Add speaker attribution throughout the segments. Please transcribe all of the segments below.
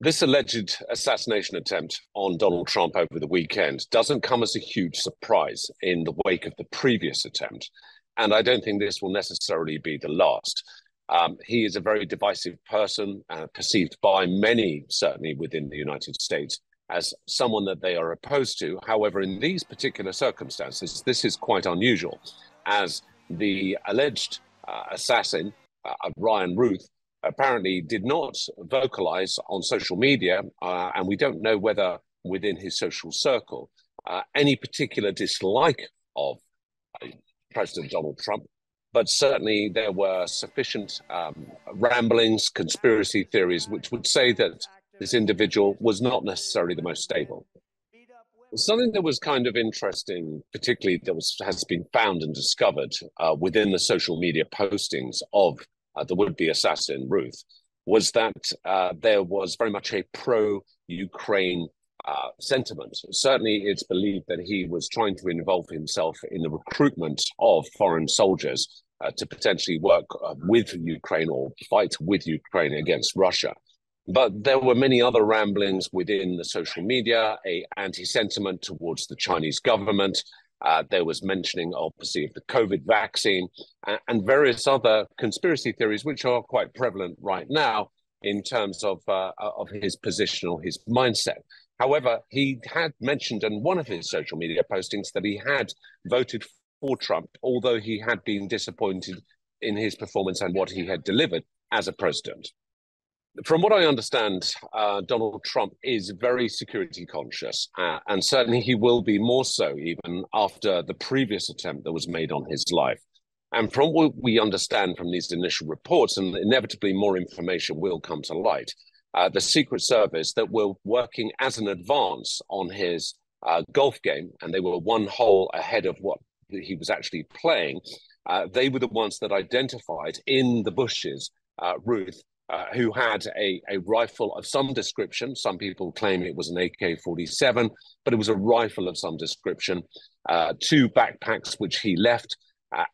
Speaker 1: This alleged assassination attempt on Donald Trump over the weekend doesn't come as a huge surprise in the wake of the previous attempt. And I don't think this will necessarily be the last. He is a very divisive person, perceived by many, certainly within the United States, as someone that they are opposed to. However, in these particular circumstances, this is quite unusual, as the alleged assassin, Ryan Routh, apparently did not vocalize on social media, and we don't know whether within his social circle any particular dislike of President Donald Trump, but certainly there were sufficient ramblings, conspiracy theories, which would say that this individual was not necessarily the most stable. Something that was kind of interesting, particularly has been found and discovered within the social media postings of the would-be assassin Routh, was that there was very much a pro-Ukraine sentiment. Certainly, it's believed that he was trying to involve himself in the recruitment of foreign soldiers to potentially work with Ukraine or fight with Ukraine against Russia. But there were many other ramblings within the social media, an anti-sentiment towards the Chinese government. There was mentioning, obviously, of the COVID vaccine and various other conspiracy theories, which are quite prevalent right now in terms of his position or his mindset. However, he had mentioned in one of his social media postings that he had voted for Trump, although he had been disappointed in his performance and what he had delivered as a president. From what I understand, Donald Trump is very security conscious, and certainly he will be more so even after the previous attempt that was made on his life. And from what we understand from these initial reports, and inevitably more information will come to light, the Secret Service that were working as an advance on his golf game, and they were one hole ahead of what he was actually playing, they were the ones that identified in the bushes Routh, who had a rifle of some description. Some people claim it was an AK-47, but it was a rifle of some description, two backpacks which he left,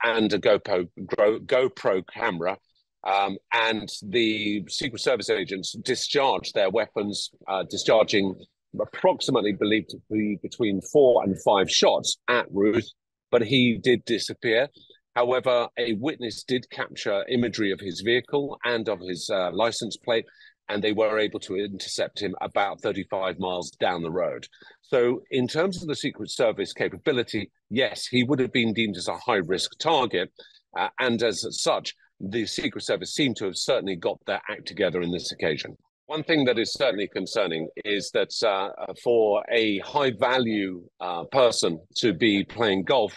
Speaker 1: and a GoPro camera. And the Secret Service agents discharged their weapons, discharging approximately believed to be between 4 and 5 shots at Routh, but he did disappear. However, a witness did capture imagery of his vehicle and of his license plate, and they were able to intercept him about 35 miles down the road. So in terms of the Secret Service capability, yes, he would have been deemed as a high-risk target, and as such, the Secret Service seemed to have certainly got their act together in this occasion. One thing that is certainly concerning is that for a high-value person to be playing golf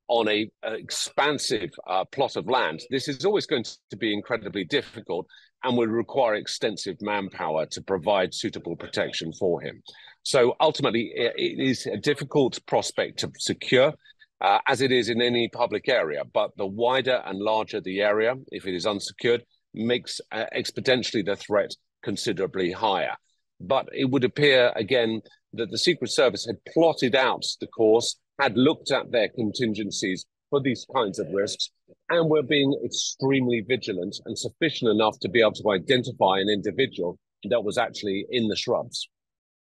Speaker 1: on an expansive plot of land, this is always going to be incredibly difficult and will require extensive manpower to provide suitable protection for him. So ultimately, it is a difficult prospect to secure, as it is in any public area. But the wider and larger the area, if it is unsecured, makes exponentially the threat considerably higher. But it would appear, again, that the Secret Service had plotted out the course, had looked at their contingencies for these kinds of risks, and were being extremely vigilant and sufficient enough to be able to identify an individual that was actually in the shrubs.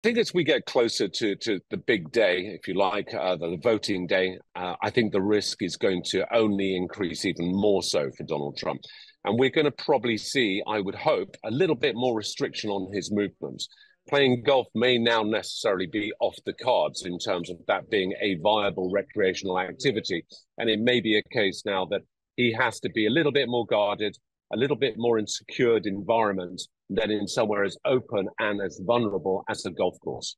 Speaker 1: I think as we get closer to the big day, if you like, the voting day, I think the risk is going to only increase even more so for Donald Trump. And we're going to probably see, I would hope, a little bit more restriction on his movements. Playing golf may now necessarily be off the cards in terms of that being a viable recreational activity. And it may be a case now that he has to be a little bit more guarded, a little bit more in secured environment than in somewhere as open and as vulnerable as a golf course.